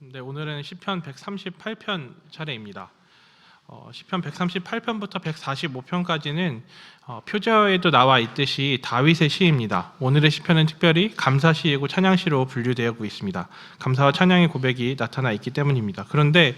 네, 오늘은 시편 138편 차례입니다. 시편 138편부터 145편까지는 표저에도 나와 있듯이 다윗의 시입니다. 오늘의 시편은 특별히 감사시이고 찬양시로 분류되고 있습니다. 감사와 찬양의 고백이 나타나 있기 때문입니다. 그런데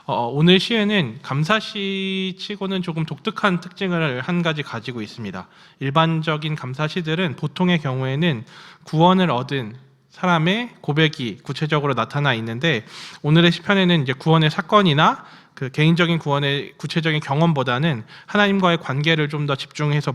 오늘 시에는 감사시 치고는 조금 독특한 특징을 한 가지 가지고 있습니다. 일반적인 감사시들은 보통의 경우에는 구원을 얻은 사람의 고백이 구체적으로 나타나 있는데, 오늘의 시편에는 이제 구원의 사건이나 그 개인적인 구원의 구체적인 경험보다는 하나님과의 관계를 좀 더 집중해서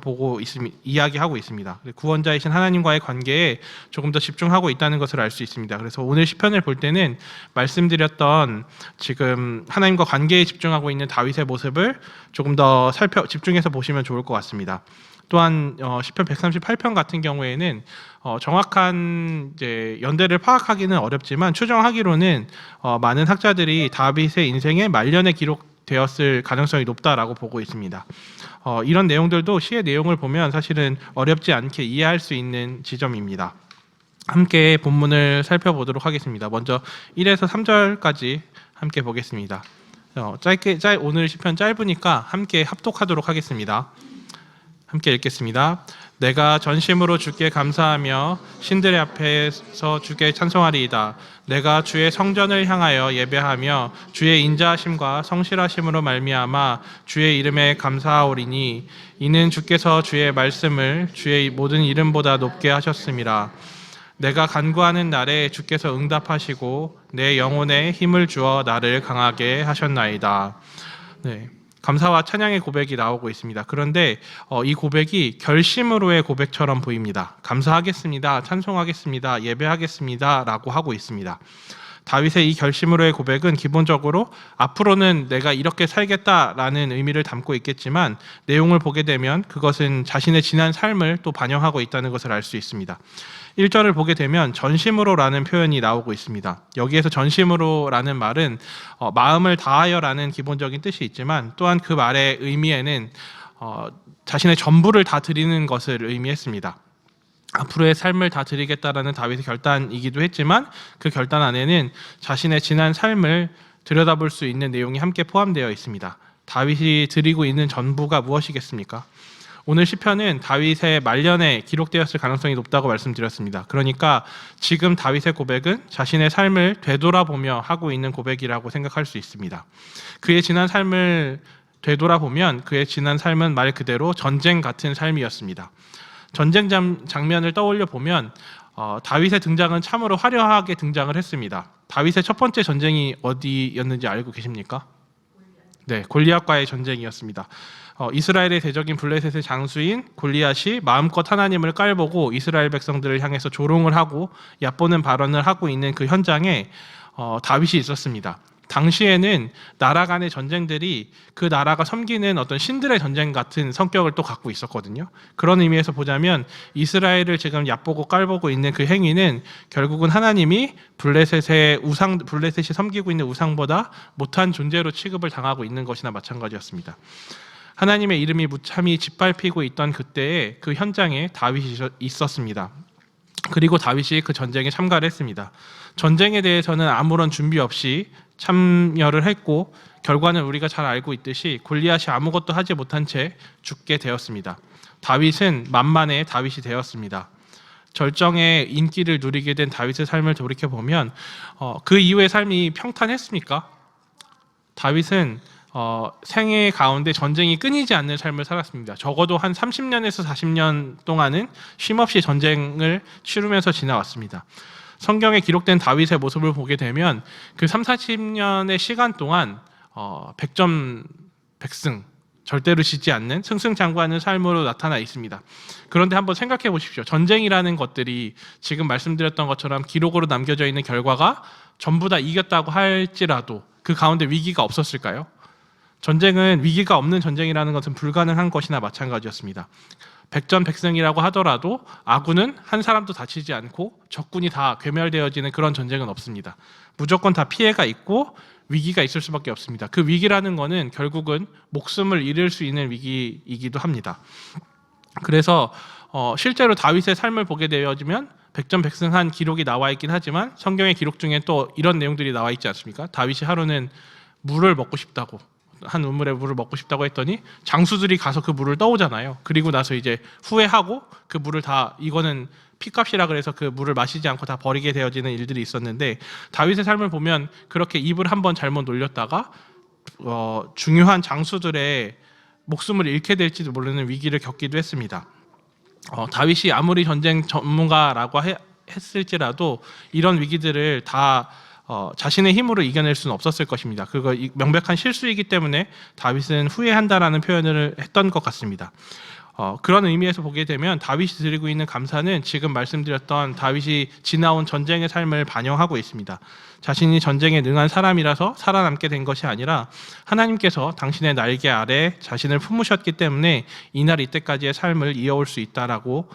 이야기하고 있습니다. 구원자이신 하나님과의 관계에 조금 더 집중하고 있다는 것을 알 수 있습니다. 그래서 오늘 시편을 볼 때는 말씀드렸던 지금 하나님과 관계에 집중하고 있는 다윗의 모습을 조금 더 집중해서 보시면 좋을 것 같습니다. 또한 시편 138편 같은 경우에는 정확한 이제 연대를 파악하기는 어렵지만 추정하기로는 많은 학자들이 다윗의 인생의 말년에 기록되었을 가능성이 높다라고 보고 있습니다. 이런 내용들도 시의 내용을 보면 사실은 어렵지 않게 이해할 수 있는 지점입니다. 함께 본문을 살펴보도록 하겠습니다. 먼저 1에서 3절까지 함께 보겠습니다. 오늘 시편 짧으니까 함께 합독하도록 하겠습니다. 함께 읽겠습니다. 내가 전심으로 주께 감사하며 신들의 앞에서 주께 찬송하리이다. 내가 주의 성전을 향하여 예배하며 주의 인자하심과 성실하심으로 말미암아 주의 이름에 감사하오리니 이는 주께서 주의 말씀을 주의 모든 이름보다 높게 하셨음이라. 내가 간구하는 날에 주께서 응답하시고 내 영혼에 힘을 주어 나를 강하게 하셨나이다. 네. 감사와 찬양의 고백이 나오고 있습니다. 그런데 이 고백이 결심으로의 고백처럼 보입니다. 감사하겠습니다, 찬송하겠습니다, 예배하겠습니다 라고 하고 있습니다. 다윗의 이 결심으로의 고백은 기본적으로 앞으로는 내가 이렇게 살겠다라는 의미를 담고 있겠지만, 내용을 보게 되면 그것은 자신의 지난 삶을 또 반영하고 있다는 것을 알 수 있습니다. 1절을 보게 되면 전심으로라는 표현이 나오고 있습니다. 여기에서 전심으로라는 말은 마음을 다하여라는 기본적인 뜻이 있지만, 또한 그 말의 의미에는 자신의 전부를 다 드리는 것을 의미했습니다. 앞으로의 삶을 다 드리겠다라는 다윗의 결단이기도 했지만, 그 결단 안에는 자신의 지난 삶을 들여다볼 수 있는 내용이 함께 포함되어 있습니다. 다윗이 드리고 있는 전부가 무엇이겠습니까? 오늘 시편은 다윗의 말년에 기록되었을 가능성이 높다고 말씀드렸습니다. 그러니까 지금 다윗의 고백은 자신의 삶을 되돌아보며 하고 있는 고백이라고 생각할 수 있습니다. 그의 지난 삶을 되돌아보면 그의 지난 삶은 말 그대로 전쟁 같은 삶이었습니다. 전쟁 장면을 떠올려 보면 다윗의 등장은 참으로 화려하게 등장을 했습니다. 다윗의 첫 번째 전쟁이 어디였는지 알고 계십니까? 네, 골리앗과의 전쟁이었습니다. 이스라엘의 대적인 블레셋의 장수인 골리앗이 마음껏 하나님을 깔보고 이스라엘 백성들을 향해서 조롱을 하고 얕보는 발언을 하고 있는 그 현장에 다윗이 있었습니다. 당시에는 나라 간의 전쟁들이 그 나라가 섬기는 어떤 신들의 전쟁 같은 성격을 또 갖고 있었거든요. 그런 의미에서 보자면 이스라엘을 지금 얕보고 깔보고 있는 그 행위는 결국은 하나님이 블레셋이 섬기고 있는 우상보다 못한 존재로 취급을 당하고 있는 것이나 마찬가지였습니다. 하나님의 이름이 무참히 짓밟히고 있던 그때에 그 현장에 다윗이 있었습니다. 그리고 다윗이 그 전쟁에 참가를 했습니다. 전쟁에 대해서는 아무런 준비 없이 참여를 했고, 결과는 우리가 잘 알고 있듯이 골리앗이 아무것도 하지 못한 채 죽게 되었습니다. 다윗은 만만의 다윗이 되었습니다. 절정의 인기를 누리게 된 다윗의 삶을 돌이켜보면 그 이후의 삶이 평탄했습니까? 다윗은 생애 가운데 전쟁이 끊이지 않는 삶을 살았습니다. 적어도 한 30년에서 40년 동안은 쉼없이 전쟁을 치르면서 지나왔습니다. 성경에 기록된 다윗의 모습을 보게 되면 그 30-40년의 시간 동안 백전백승, 절대로 지지 않는 승승장구하는 삶으로 나타나 있습니다. 그런데 한번 생각해 보십시오. 전쟁이라는 것들이 지금 말씀드렸던 것처럼 기록으로 남겨져 있는 결과가 전부 다 이겼다고 할지라도 그 가운데 위기가 없었을까요? 전쟁은 위기가 없는 전쟁이라는 것은 불가능한 것이나 마찬가지였습니다. 백전백승이라고 하더라도 아군은 한 사람도 다치지 않고 적군이 다 괴멸되어지는 그런 전쟁은 없습니다. 무조건 다 피해가 있고 위기가 있을 수밖에 없습니다. 그 위기라는 것은 결국은 목숨을 잃을 수 있는 위기이기도 합니다. 그래서 실제로 다윗의 삶을 보게 되어지면 백전백승한 기록이 나와 있긴 하지만 성경의 기록 중에 또 이런 내용들이 나와 있지 않습니까? 다윗이 하루는 물을 먹고 싶다고, 한 우물에 물을 먹고 싶다고 했더니 장수들이 가서 그 물을 떠오잖아요. 그리고 나서 이제 후회하고 그 물을 다, 이거는 피값이라 그래서 그 물을 마시지 않고 다 버리게 되어지는 일들이 있었는데, 다윗의 삶을 보면 그렇게 입을 한번 잘못 놀렸다가 중요한 장수들의 목숨을 잃게 될지도 모르는 위기를 겪기도 했습니다. 다윗이 아무리 전쟁 전문가라고 했을지라도 이런 위기들을 다 자신의 힘으로 이겨낼 수는 없었을 것입니다. 그거 명백한 실수이기 때문에 다윗은 후회한다라는 표현을 했던 것 같습니다. 그런 의미에서 보게 되면 다윗이 드리고 있는 감사는 지금 말씀드렸던 다윗이 지나온 전쟁의 삶을 반영하고 있습니다. 자신이 전쟁에 능한 사람이라서 살아남게 된 것이 아니라 하나님께서 당신의 날개 아래 자신을 품으셨기 때문에 이날 이때까지의 삶을 이어올 수 있다라고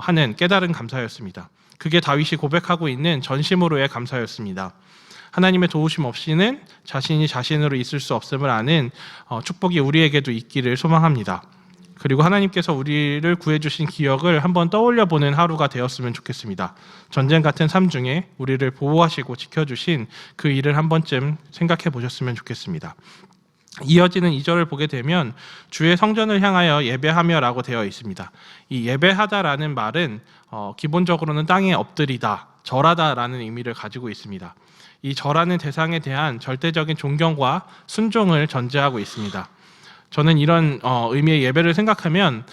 하는 깨달은 감사였습니다. 그게 다윗이 고백하고 있는 전심으로의 감사였습니다. 하나님의 도우심 없이는 자신이 자신으로 있을 수 없음을 아는 축복이 우리에게도 있기를 소망합니다. 그리고 하나님께서 우리를 구해주신 기억을 한번 떠올려보는 하루가 되었으면 좋겠습니다. 전쟁 같은 삶 중에 우리를 보호하시고 지켜주신 그 일을 한 번쯤 생각해 보셨으면 좋겠습니다. 이어지는 2절을 보게 되면 주의 성전을 향하여 예배하며 라고 되어 있습니다. 이 예배하다라는 말은 기본적으로는 땅에 엎드리다, 절하다라는 의미를 가지고 있습니다. 이 절하는 대상에 대한 절대적인 존경과 순종을 전제하고 있습니다. 저는 이런 의미의 예배를 생각하면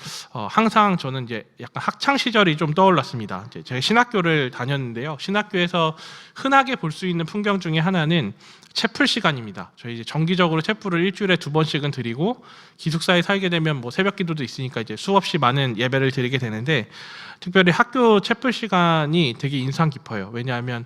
항상 저는 이제 약간 학창 시절이 좀 떠올랐습니다. 제가 신학교를 다녔는데요. 신학교에서 흔하게 볼 수 있는 풍경 중에 하나는 채플 시간입니다. 저희 이제 정기적으로 채플을 일주일에 2번씩은 드리고, 기숙사에 살게 되면 뭐 새벽 기도도 있으니까 이제 수없이 많은 예배를 드리게 되는데, 특별히 학교 채플 시간이 되게 인상 깊어요. 왜냐하면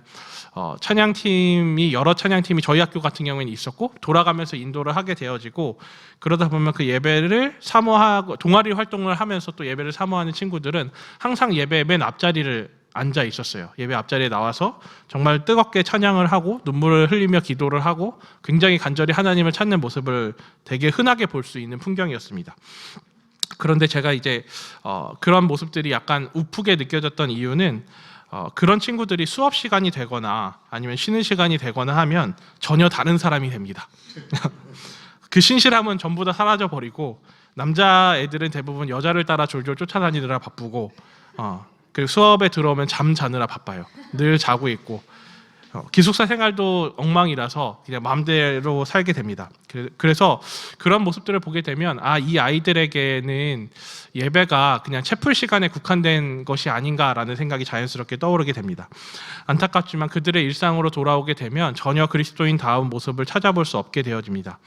찬양팀이, 여러 찬양팀이 저희 학교 같은 경우에는 있었고, 돌아가면서 인도를 하게 되어지고, 그러다 보면 그 예배를 사모하고 동아리 활동을 하면서 또 예배를 사모하는 친구들은 항상 예배 맨 앞자리를 앉아 있었어요. 예배 앞자리에 나와서 정말 뜨겁게 찬양을 하고 눈물을 흘리며 기도를 하고 굉장히 간절히 하나님을 찾는 모습을 되게 흔하게 볼 수 있는 풍경이었습니다. 그런데 제가 이제 그런 모습들이 약간 우프게 느껴졌던 이유는 그런 친구들이 수업 시간이 되거나 아니면 쉬는 시간이 되거나 하면 전혀 다른 사람이 됩니다. 그 신실함은 전부 다 사라져 버리고, 남자애들은 대부분 여자를 따라 졸졸 쫓아다니느라 바쁘고, 그리고 수업에 들어오면 잠 자느라 바빠요. 늘 자고 있고, 기숙사 생활도 엉망이라서 그냥 마음대로 살게 됩니다. 그래서 그런 모습들을 보게 되면 이 아이들에게는 예배가 그냥 채플 시간에 국한된 것이 아닌가라는 생각이 자연스럽게 떠오르게 됩니다. 안타깝지만 그들의 일상으로 돌아오게 되면 전혀 그리스도인다운 모습을 찾아볼 수 없게 되어집니다.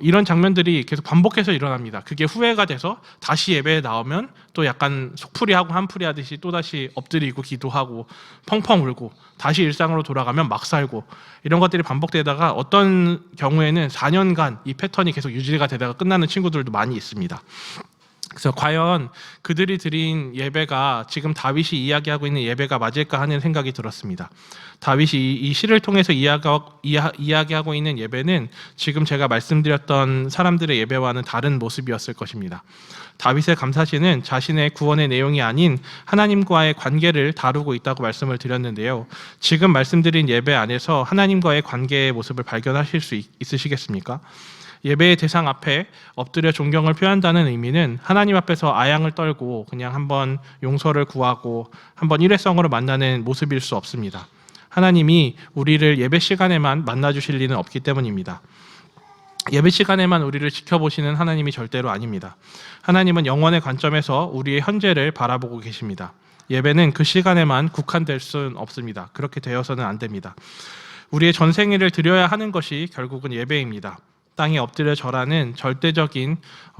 이런 장면들이 계속 반복해서 일어납니다. 그게 후회가 돼서 다시 예배에 나오면 또 약간 속풀이하고 한풀이 하듯이 또다시 엎드리고 기도하고 펑펑 울고, 다시 일상으로 돌아가면 막 살고, 이런 것들이 반복되다가 어떤 경우에는 4년간 이 패턴이 계속 유지가 되다가 끝나는 친구들도 많이 있습니다. 그래서 과연 그들이 드린 예배가 지금 다윗이 이야기하고 있는 예배가 맞을까 하는 생각이 들었습니다. 다윗이 이 시를 통해서 이야기하고 있는 예배는 지금 제가 말씀드렸던 사람들의 예배와는 다른 모습이었을 것입니다. 다윗의 감사시는 자신의 구원의 내용이 아닌 하나님과의 관계를 다루고 있다고 말씀을 드렸는데요. 지금 말씀드린 예배 안에서 하나님과의 관계의 모습을 발견하실 수 있으시겠습니까? 예배의 대상 앞에 엎드려 존경을 표한다는 의미는 하나님 앞에서 아양을 떨고 그냥 한번 용서를 구하고 한번 일회성으로 만나는 모습일 수 없습니다. 하나님이 우리를 예배 시간에만 만나주실 리는 없기 때문입니다. 예배 시간에만 우리를 지켜보시는 하나님이 절대로 아닙니다. 하나님은 영원의 관점에서 우리의 현재를 바라보고 계십니다. 예배는 그 시간에만 국한될 수는 없습니다. 그렇게 되어서는 안 됩니다. 우리의 전생애를 드려야 하는 것이 결국은 예배입니다. 땅에 엎드려 절하는 절대적인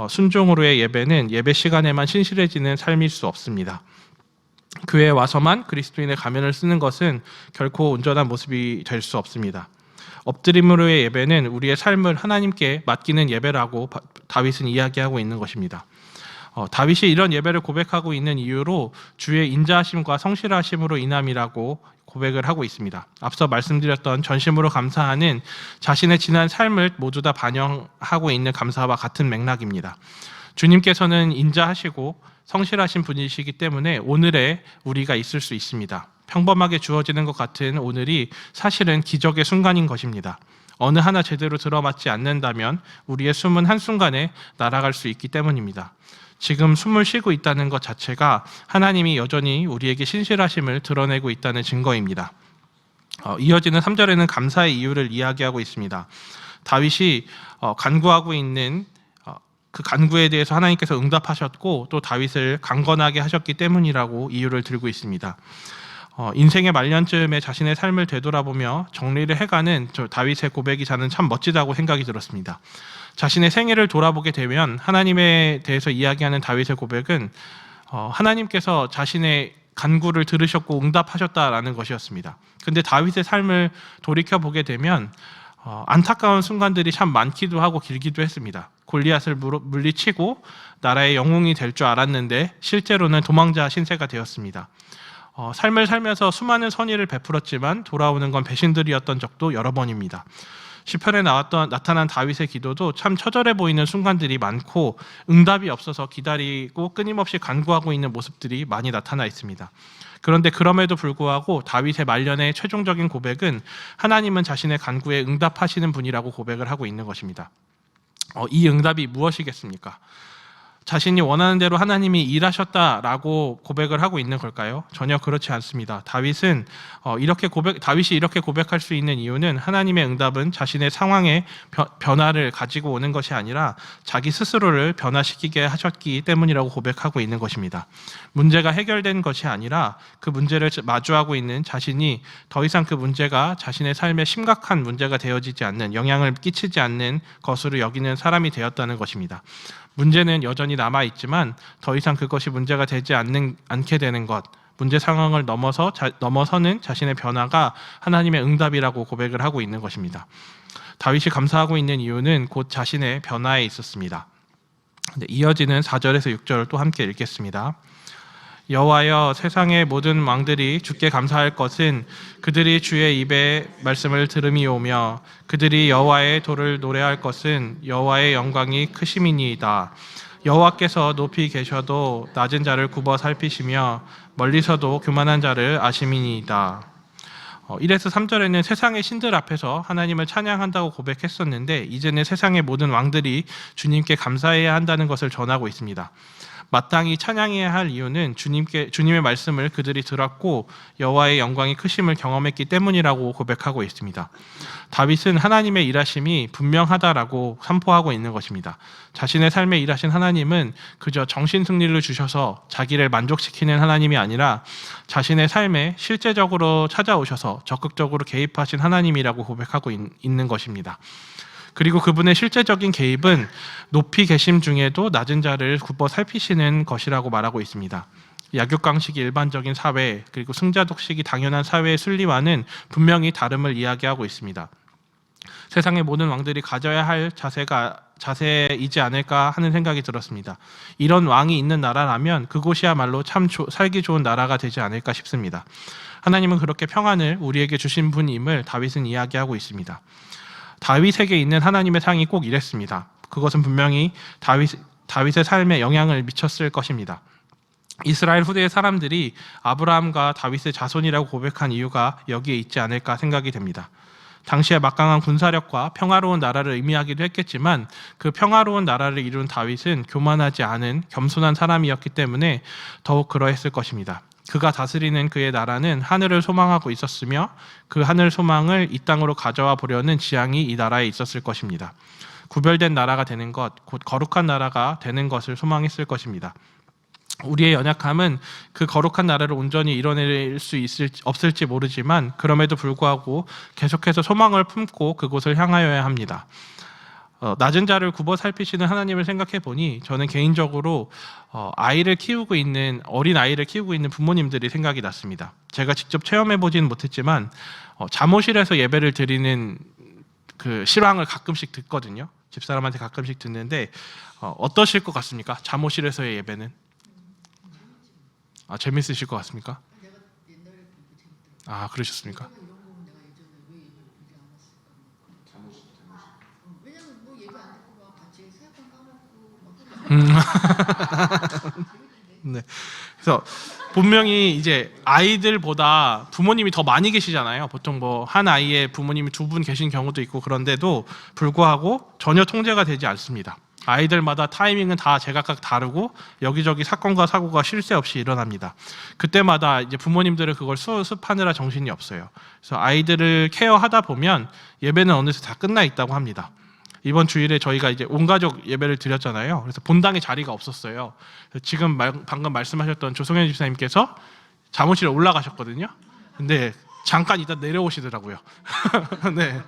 순종으로의 예배는 예배 시간에만 신실해지는 삶일 수 없습니다. 교회에 와서만 그리스도인의 가면을 쓰는 것은 결코 온전한 모습이 될 수 없습니다. 엎드림으로의 예배는 우리의 삶을 하나님께 맡기는 예배라고 다윗은 이야기하고 있는 것입니다. 다윗이 이런 예배를 고백하고 있는 이유로 주의 인자하심과 성실하심으로 인함이라고 고백을 하고 있습니다. 앞서 말씀드렸던 전심으로 감사하는 자신의 지난 삶을 모두 다 반영하고 있는 감사와 같은 맥락입니다. 주님께서는 인자하시고 성실하신 분이시기 때문에 오늘의 우리가 있을 수 있습니다. 평범하게 주어지는 것 같은 오늘이 사실은 기적의 순간인 것입니다. 어느 하나 제대로 들어맞지 않는다면 우리의 숨은 한순간에 날아갈 수 있기 때문입니다. 지금 숨을 쉬고 있다는 것 자체가 하나님이 여전히 우리에게 신실하심을 드러내고 있다는 증거입니다. 이어지는 3절에는 감사의 이유를 이야기하고 있습니다. 다윗이 간구하고 있는 그 간구에 대해서 하나님께서 응답하셨고 또 다윗을 강건하게 하셨기 때문이라고 이유를 들고 있습니다. 인생의 말년쯤에 자신의 삶을 되돌아보며 정리를 해가는 다윗의 고백이 저는 참 멋지다고 생각이 들었습니다. 자신의 생애를 돌아보게 되면 하나님에 대해서 이야기하는 다윗의 고백은 하나님께서 자신의 간구를 들으셨고 응답하셨다라는 것이었습니다. 근데 다윗의 삶을 돌이켜보게 되면 안타까운 순간들이 참 많기도 하고 길기도 했습니다. 골리앗을 물리치고 나라의 영웅이 될 줄 알았는데 실제로는 도망자 신세가 되었습니다. 삶을 살면서 수많은 선의를 베풀었지만 돌아오는 건 배신들이었던 적도 여러 번입니다. 시편에 나타난 다윗의 기도도 참 처절해 보이는 순간들이 많고 응답이 없어서 기다리고 끊임없이 간구하고 있는 모습들이 많이 나타나 있습니다. 그런데 그럼에도 불구하고 다윗의 말년의 최종적인 고백은 하나님은 자신의 간구에 응답하시는 분이라고 고백을 하고 있는 것입니다. 이 응답이 무엇이겠습니까? 자신이 원하는 대로 하나님이 일하셨다라고 고백을 하고 있는 걸까요? 전혀 그렇지 않습니다. 다윗이 이렇게 고백할 수 있는 이유는 하나님의 응답은 자신의 상황의 변화를 가지고 오는 것이 아니라 자기 스스로를 변화시키게 하셨기 때문이라고 고백하고 있는 것입니다. 문제가 해결된 것이 아니라 그 문제를 마주하고 있는 자신이 더 이상 그 문제가 자신의 삶에 심각한 문제가 되어지지 않는, 영향을 끼치지 않는 것으로 여기는 사람이 되었다는 것입니다. 문제는 여전히 남아있지만 더 이상 그것이 문제가 되지 않게 되는 것, 문제 상황을 넘어서는 자신의 변화가 하나님의 응답이라고 고백을 하고 있는 것입니다. 다윗이 감사하고 있는 이유는 곧 자신의 변화에 있었습니다. 이어지는 4절에서 6절을 또 함께 읽겠습니다. 여호와여, 세상의 모든 왕들이 주께 감사할 것은 그들이 주의 입의 말씀을 들음이오며 그들이 여호와의 도를 노래할 것은 여호와의 영광이 크심이니이다. 여호와께서 높이 계셔도 낮은 자를 굽어 살피시며 멀리서도 교만한 자를 아심이니이다. 1에서 3절에는 세상의 신들 앞에서 하나님을 찬양한다고 고백했었는데 이제는 세상의 모든 왕들이 주님께 감사해야 한다는 것을 전하고 있습니다. 마땅히 찬양해야 할 이유는 주님의 말씀을 그들이 들었고 여호와의 영광이 크심을 경험했기 때문이라고 고백하고 있습니다. 다윗은 하나님의 일하심이 분명하다라고 선포하고 있는 것입니다. 자신의 삶에 일하신 하나님은 그저 정신 승리를 주셔서 자기를 만족시키는 하나님이 아니라 자신의 삶에 실제적으로 찾아오셔서 적극적으로 개입하신 하나님이라고 고백하고 있는 것입니다. 그리고 그분의 실제적인 개입은 높이 계심 중에도 낮은 자를 굽어 살피시는 것이라고 말하고 있습니다. 약육강식이 일반적인 사회, 그리고 승자독식이 당연한 사회의 순리와는 분명히 다름을 이야기하고 있습니다. 세상의 모든 왕들이 가져야 할 자세이지 않을까 하는 생각이 들었습니다. 이런 왕이 있는 나라라면 그곳이야말로 참 살기 좋은 나라가 되지 않을까 싶습니다. 하나님은 그렇게 평안을 우리에게 주신 분임을 다윗은 이야기하고 있습니다. 다윗에게 있는 하나님의 상이 꼭 이랬습니다. 그것은 분명히 다윗의 삶에 영향을 미쳤을 것입니다. 이스라엘 후대의 사람들이 아브라함과 다윗의 자손이라고 고백한 이유가 여기에 있지 않을까 생각이 됩니다. 당시에 막강한 군사력과 평화로운 나라를 의미하기도 했겠지만 그 평화로운 나라를 이룬 다윗은 교만하지 않은 겸손한 사람이었기 때문에 더욱 그러했을 것입니다. 그가 다스리는 그의 나라는 하늘을 소망하고 있었으며 그 하늘 소망을 이 땅으로 가져와 보려는 지향이 이 나라에 있었을 것입니다. 구별된 나라가 되는 것, 곧 거룩한 나라가 되는 것을 소망했을 것입니다. 우리의 연약함은 그 거룩한 나라를 온전히 이뤄낼 수 없을지 모르지만 그럼에도 불구하고 계속해서 소망을 품고 그곳을 향하여야 합니다. 낮은 자를 굽어 살피시는 하나님을 생각해 보니 저는 개인적으로 어린 아이를 키우고 있는 부모님들이 생각이 났습니다. 제가 직접 체험해 보지는 못했지만 잠옷실에서 예배를 드리는 그 실황을 가끔씩 듣거든요. 집사람한테 가끔씩 듣는데 어떠실 것 같습니까? 잠옷실에서의 예배는? 재밌으실 것 같습니까? 그러셨습니까? 네. 그래서 분명히 이제 아이들보다 부모님이 더 많이 계시잖아요. 보통 뭐 한 아이에 부모님이 2분 계신 경우도 있고 그런데도 불구하고 전혀 통제가 되지 않습니다. 아이들마다 타이밍은 다 제각각 다르고 여기저기 사건과 사고가 쉴 새 없이 일어납니다. 그때마다 이제 부모님들은 그걸 수습하느라 정신이 없어요. 그래서 아이들을 케어하다 보면 예배는 어느새 다 끝나 있다고 합니다. 이번 주일에 저희가 이제 온 가족 예배를 드렸잖아요. 그래서 본당에 자리가 없었어요. 지금 방금 말씀하셨던 조성현 집사님께서 사무실에 올라가셨거든요. 근데 잠깐 이따 내려오시더라고요. 네,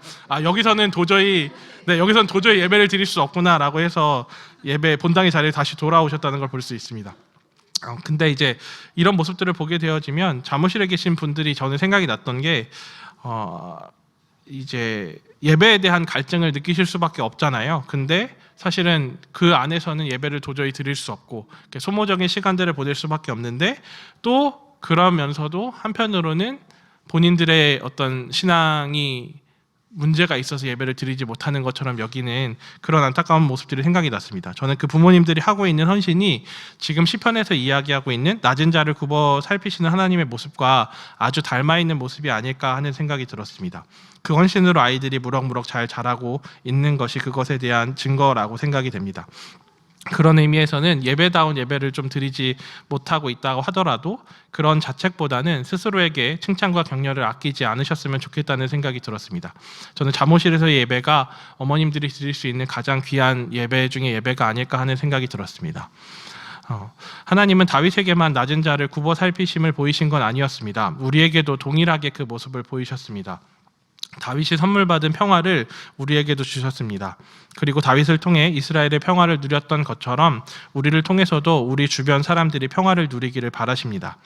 여기서는 도저히 예배를 드릴 수 없구나라고 해서 예배 본당의 자리에 다시 돌아오셨다는 걸 볼 수 있습니다. 근데 이제 이런 모습들을 보게 되어지면 사무실에 계신 분들이 저는 생각이 났던 게 이제 예배에 대한 갈증을 느끼실 수밖에 없잖아요. 근데 사실은 그 안에서는 예배를 도저히 드릴 수 없고 소모적인 시간들을 보낼 수밖에 없는데 또 그러면서도 한편으로는 본인들의 어떤 신앙이 문제가 있어서 예배를 드리지 못하는 것처럼 여기는 그런 안타까운 모습들이 생각이 났습니다. 저는 그 부모님들이 하고 있는 헌신이 지금 시편에서 이야기하고 있는 낮은 자를 굽어 살피시는 하나님의 모습과 아주 닮아 있는 모습이 아닐까 하는 생각이 들었습니다. 그 헌신으로 아이들이 무럭무럭 잘 자라고 있는 것이 그것에 대한 증거라고 생각이 됩니다. 그런 의미에서는 예배다운 예배를 좀 드리지 못하고 있다고 하더라도 그런 자책보다는 스스로에게 칭찬과 격려를 아끼지 않으셨으면 좋겠다는 생각이 들었습니다. 저는 잠옷실에서의 예배가 어머님들이 드릴 수 있는 가장 귀한 예배 중에 예배가 아닐까 하는 생각이 들었습니다. 하나님은 다윗에게만 낮은 자를 굽어 살피심을 보이신 건 아니었습니다. 우리에게도 동일하게 그 모습을 보이셨습니다. 다윗이 선물 받은 평화를 우리에게도 주셨습니다. 그리고 다윗을 통해 이스라엘의 평화를 누렸던 것처럼 우리를 통해서도 우리 주변 사람들이 평화를 누리기를 바라십니다.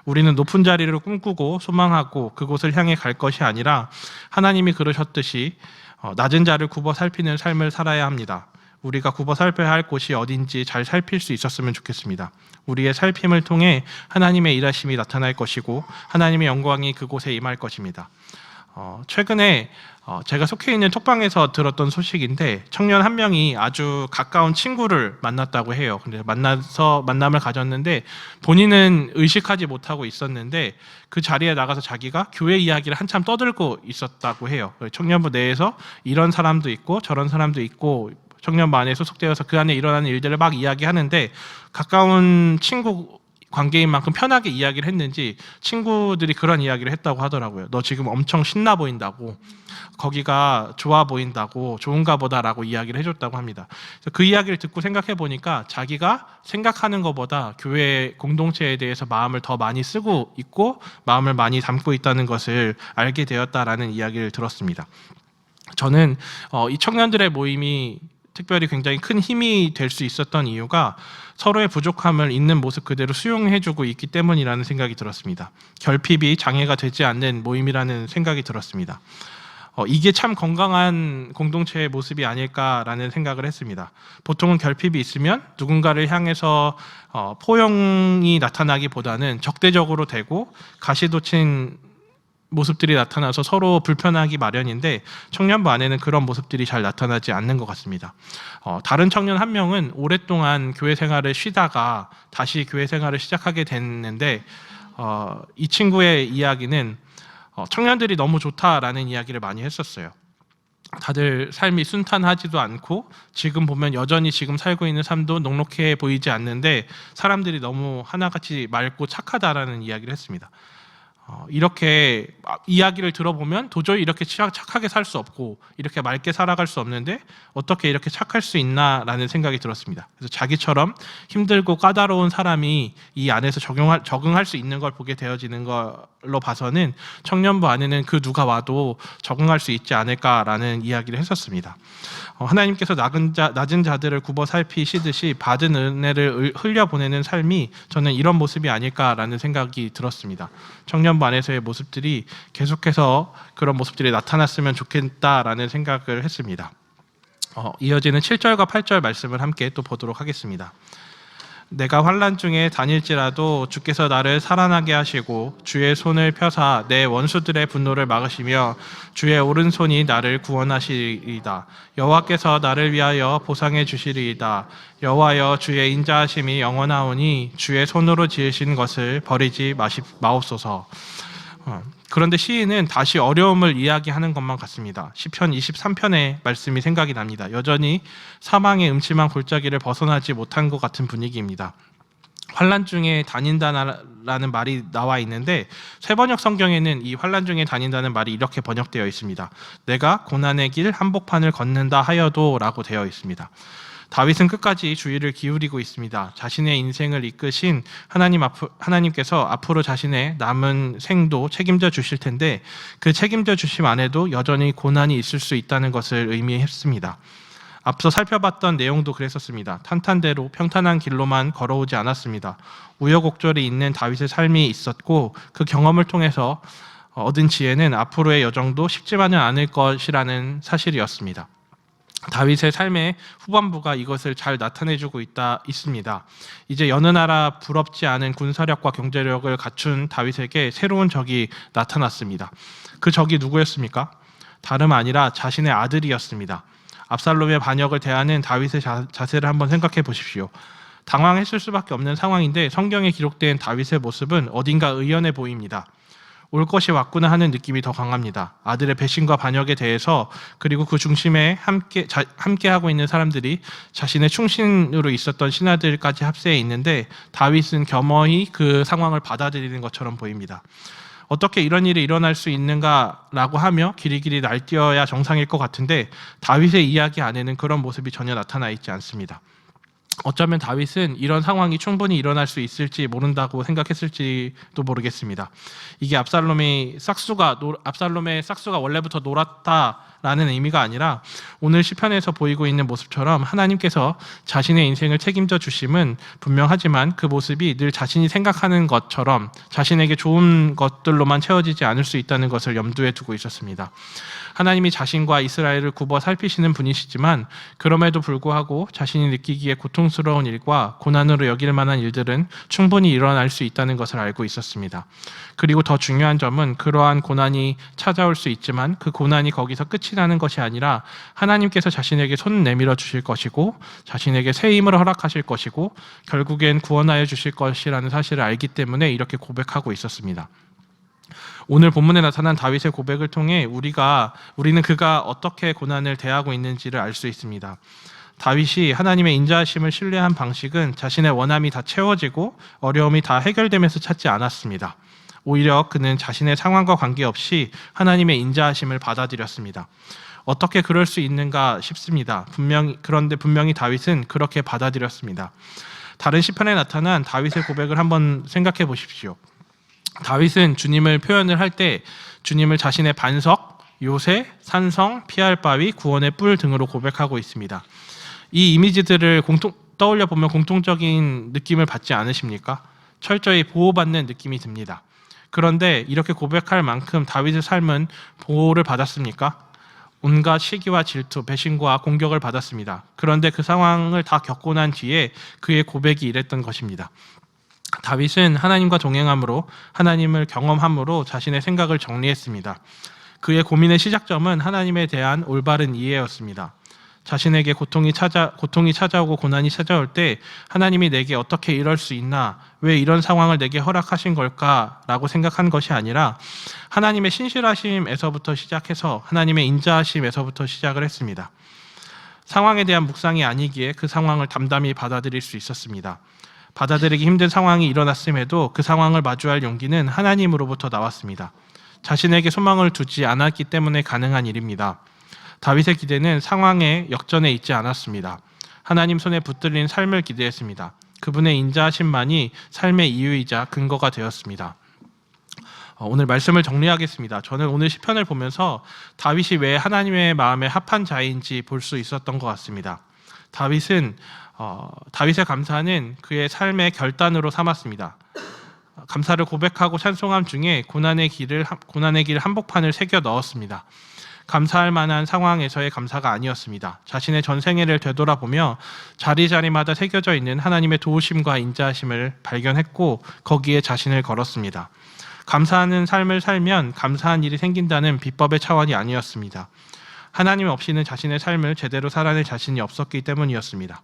우리는 높은 자리를 꿈꾸고 소망하고 그곳을 향해 갈 것이 아니라 하나님이 그러셨듯이 낮은 자를 굽어 살피는 삶을 살아야 합니다. 우리가 굽어 살펴야 할 곳이 어딘지 잘 살필 수 있었으면 좋겠습니다. 우리의 살핌을 통해 하나님의 일하심이 나타날 것이고 하나님의 영광이 그곳에 임할 것입니다. 최근에 제가 속해 있는 톡방에서 들었던 소식인데 청년 한 명이 아주 가까운 친구를 만났다고 해요. 근데 만남을 가졌는데 본인은 의식하지 못하고 있었는데 그 자리에 나가서 자기가 교회 이야기를 한참 떠들고 있었다고 해요. 청년부 내에서 이런 사람도 있고 저런 사람도 있고 청년부 안에 소속되어서 그 안에 일어나는 일들을 막 이야기하는데 가까운 친구 관계인 만큼 편하게 이야기를 했는지 친구들이 그런 이야기를 했다고 하더라고요. 너 지금 엄청 신나 보인다고, 거기가 좋아 보인다고, 좋은가 보다라고 이야기를 해줬다고 합니다. 그래서 그 이야기를 듣고 생각해 보니까 자기가 생각하는 것보다 교회 공동체에 대해서 마음을 더 많이 쓰고 있고 마음을 많이 담고 있다는 것을 알게 되었다라는 이야기를 들었습니다. 저는 이 청년들의 모임이 특별히 굉장히 큰 힘이 될 수 있었던 이유가 서로의 부족함을 있는 모습 그대로 수용해주고 있기 때문이라는 생각이 들었습니다. 결핍이 장애가 되지 않는 모임이라는 생각이 들었습니다. 이게 참 건강한 공동체의 모습이 아닐까라는 생각을 했습니다. 보통은 결핍이 있으면 누군가를 향해서 포용이 나타나기보다는 적대적으로 되고 가시돋친 모습들이 나타나서 서로 불편하기 마련인데 청년부 안에는 그런 모습들이 잘 나타나지 않는 것 같습니다. 다른 청년 한 명은 오랫동안 교회 생활을 쉬다가 다시 교회 생활을 시작하게 됐는데 이 친구의 이야기는 청년들이 너무 좋다라는 이야기를 많이 했었어요. 다들 삶이 순탄하지도 않고 지금 보면 여전히 지금 살고 있는 삶도 넉넉해 보이지 않는데 사람들이 너무 하나같이 맑고 착하다라는 이야기를 했습니다. 이렇게 이야기를 들어보면 도저히 이렇게 착하게 살 수 없고 이렇게 맑게 살아갈 수 없는데 어떻게 이렇게 착할 수 있나라는 생각이 들었습니다. 그래서 자기처럼 힘들고 까다로운 사람이 이 안에서 적응할 수 있는 걸 보게 되어지는 걸로 봐서는 청년부 안에는 그 누가 와도 적응할 수 있지 않을까라는 이야기를 했었습니다. 하나님께서 낮은 자들을 굽어 살피시듯이 받은 은혜를 흘려보내는 삶이 저는 이런 모습이 아닐까라는 생각이 들었습니다. 청년부 안에서의 모습들이 계속해서 그런 모습들이 나타났으면 좋겠다라는 생각을 했습니다. 이어지는 7절과 8절 말씀을 함께 또 보도록 하겠습니다. 내가 환난 중에 다닐지라도 주께서 나를 살아나게 하시고 주의 손을 펴사 내 원수들의 분노를 막으시며 주의 오른손이 나를 구원하시리이다. 여호와께서 나를 위하여 보상해 주시리이다. 여호와여, 주의 인자하심이 영원하오니 주의 손으로 지으신 것을 버리지 마옵소서. 그런데 시인은 다시 어려움을 이야기하는 것만 같습니다. 시편 23편의 말씀이 생각이 납니다. 여전히 사망의 음침한 골짜기를 벗어나지 못한 것 같은 분위기입니다. 환난 중에 다닌다라는 말이 나와 있는데 새번역 성경에는 이 환난 중에 다닌다는 말이 이렇게 번역되어 있습니다. 내가 고난의 길 한복판을 걷는다 하여도 라고 되어 있습니다. 다윗은 끝까지 주의를 기울이고 있습니다. 자신의 인생을 이끄신 하나님께서 앞으로 자신의 남은 생도 책임져 주실 텐데 그 책임져 주심 안에도 여전히 고난이 있을 수 있다는 것을 의미했습니다. 앞서 살펴봤던 내용도 그랬었습니다. 탄탄대로 평탄한 길로만 걸어오지 않았습니다. 우여곡절이 있는 다윗의 삶이 있었고 그 경험을 통해서 얻은 지혜는 앞으로의 여정도 쉽지만은 않을 것이라는 사실이었습니다. 다윗의 삶의 후반부가 이것을 잘 나타내주고 있습니다. 이제 여느 나라 부럽지 않은 군사력과 경제력을 갖춘 다윗에게 새로운 적이 나타났습니다. 그 적이 누구였습니까? 다름 아니라 자신의 아들이었습니다. 압살롬의 반역을 대하는 다윗의 자세를 한번 생각해 보십시오. 당황했을 수밖에 없는 상황인데 성경에 기록된 다윗의 모습은 어딘가 의연해 보입니다. 올 것이 왔구나 하는 느낌이 더 강합니다. 아들의 배신과 반역에 대해서 그리고 그 중심에 함께하고 있는 사람들이 자신의 충신으로 있었던 신하들까지 합세해 있는데 다윗은 겸허히 그 상황을 받아들이는 것처럼 보입니다. 어떻게 이런 일이 일어날 수 있는가라고 하며 길이길이 날뛰어야 정상일 것 같은데 다윗의 이야기 안에는 그런 모습이 전혀 나타나 있지 않습니다. 어쩌면 다윗은 이런 상황이 충분히 일어날 수 있을지 모른다고 생각했을지도 모르겠습니다. 이게 압살롬의 싹수가 원래부터 놀았다라는 의미가 아니라 오늘 시편에서 보이고 있는 모습처럼 하나님께서 자신의 인생을 책임져 주심은 분명하지만 그 모습이 늘 자신이 생각하는 것처럼 자신에게 좋은 것들로만 채워지지 않을 수 있다는 것을 염두에 두고 있었습니다. 하나님이 자신과 이스라엘을 굽어 살피시는 분이시지만 그럼에도 불구하고 자신이 느끼기에 고통스러운 일과 고난으로 여길 만한 일들은 충분히 일어날 수 있다는 것을 알고 있었습니다. 그리고 더 중요한 점은 그러한 고난이 찾아올 수 있지만 그 고난이 거기서 끝이 나는 것이 아니라 하나님께서 자신에게 손 내밀어 주실 것이고 자신에게 새 힘을 허락하실 것이고 결국엔 구원하여 주실 것이라는 사실을 알기 때문에 이렇게 고백하고 있었습니다. 오늘 본문에 나타난 다윗의 고백을 통해 우리는 그가 어떻게 고난을 대하고 있는지를 알 수 있습니다. 다윗이 하나님의 인자하심을 신뢰한 방식은 자신의 원함이 다 채워지고 어려움이 다 해결되면서 찾지 않았습니다. 오히려 그는 자신의 상황과 관계없이 하나님의 인자하심을 받아들였습니다. 어떻게 그럴 수 있는가 싶습니다. 그런데 분명히 다윗은 그렇게 받아들였습니다. 다른 시편에 나타난 다윗의 고백을 한번 생각해 보십시오. 다윗은 주님을 표현을 할 때 주님을 자신의 반석, 요새, 산성, 피할 바위, 구원의 뿔 등으로 고백하고 있습니다. 이 이미지들을 떠올려 보면 공통적인 느낌을 받지 않으십니까? 철저히 보호받는 느낌이 듭니다. 그런데 이렇게 고백할 만큼 다윗의 삶은 보호를 받았습니까? 온갖 시기와 질투, 배신과 공격을 받았습니다. 그런데 그 상황을 다 겪고 난 뒤에 그의 고백이 이랬던 것입니다. 다윗은 하나님과 동행함으로 하나님을 경험함으로 자신의 생각을 정리했습니다. 그의 고민의 시작점은 하나님에 대한 올바른 이해였습니다. 자신에게 고통이 찾아오고 고난이 찾아올 때 하나님이 내게 어떻게 이럴 수 있나, 왜 이런 상황을 내게 허락하신 걸까라고 생각한 것이 아니라 하나님의 신실하심에서부터 시작해서 하나님의 인자하심에서부터 시작을 했습니다. 상황에 대한 묵상이 아니기에 그 상황을 담담히 받아들일 수 있었습니다. 받아들이기 힘든 상황이 일어났음에도 그 상황을 마주할 용기는 하나님으로부터 나왔습니다. 자신에게 소망을 두지 않았기 때문에 가능한 일입니다. 다윗의 기대는 상황의 역전에 있지 않았습니다. 하나님 손에 붙들린 삶을 기대했습니다. 그분의 인자하심만이 삶의 이유이자 근거가 되었습니다. 오늘 말씀을 정리하겠습니다. 저는 오늘 시편을 보면서 다윗이 왜 하나님의 마음에 합한 자인지 볼 수 있었던 것 같습니다. 다윗의 감사는 그의 삶의 결단으로 삼았습니다. 감사를 고백하고 찬송함 중에 고난의 길 한복판을 새겨 넣었습니다. 감사할 만한 상황에서의 감사가 아니었습니다. 자신의 전생애를 되돌아보며 자리자리마다 새겨져 있는 하나님의 도우심과 인자하심을 발견했고 거기에 자신을 걸었습니다. 감사하는 삶을 살면 감사한 일이 생긴다는 비법의 차원이 아니었습니다. 하나님 없이는 자신의 삶을 제대로 살아낼 자신이 없었기 때문이었습니다.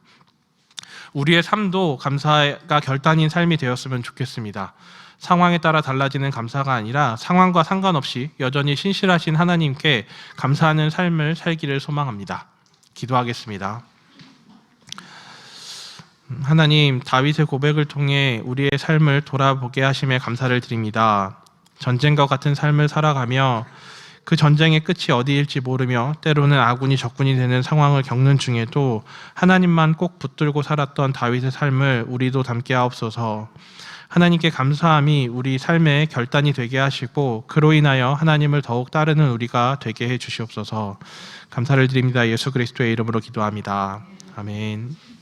우리의 삶도 감사가 결단인 삶이 되었으면 좋겠습니다. 상황에 따라 달라지는 감사가 아니라 상황과 상관없이 여전히 신실하신 하나님께 감사하는 삶을 살기를 소망합니다. 기도하겠습니다. 하나님, 다윗의 고백을 통해 우리의 삶을 돌아보게 하심에 감사를 드립니다. 전쟁과 같은 삶을 살아가며 그 전쟁의 끝이 어디일지 모르며 때로는 아군이 적군이 되는 상황을 겪는 중에도 하나님만 꼭 붙들고 살았던 다윗의 삶을 우리도 담게 하옵소서. 하나님께 감사함이 우리 삶의 결단이 되게 하시고 그로 인하여 하나님을 더욱 따르는 우리가 되게 해 주시옵소서. 감사를 드립니다. 예수 그리스도의 이름으로 기도합니다. 아멘.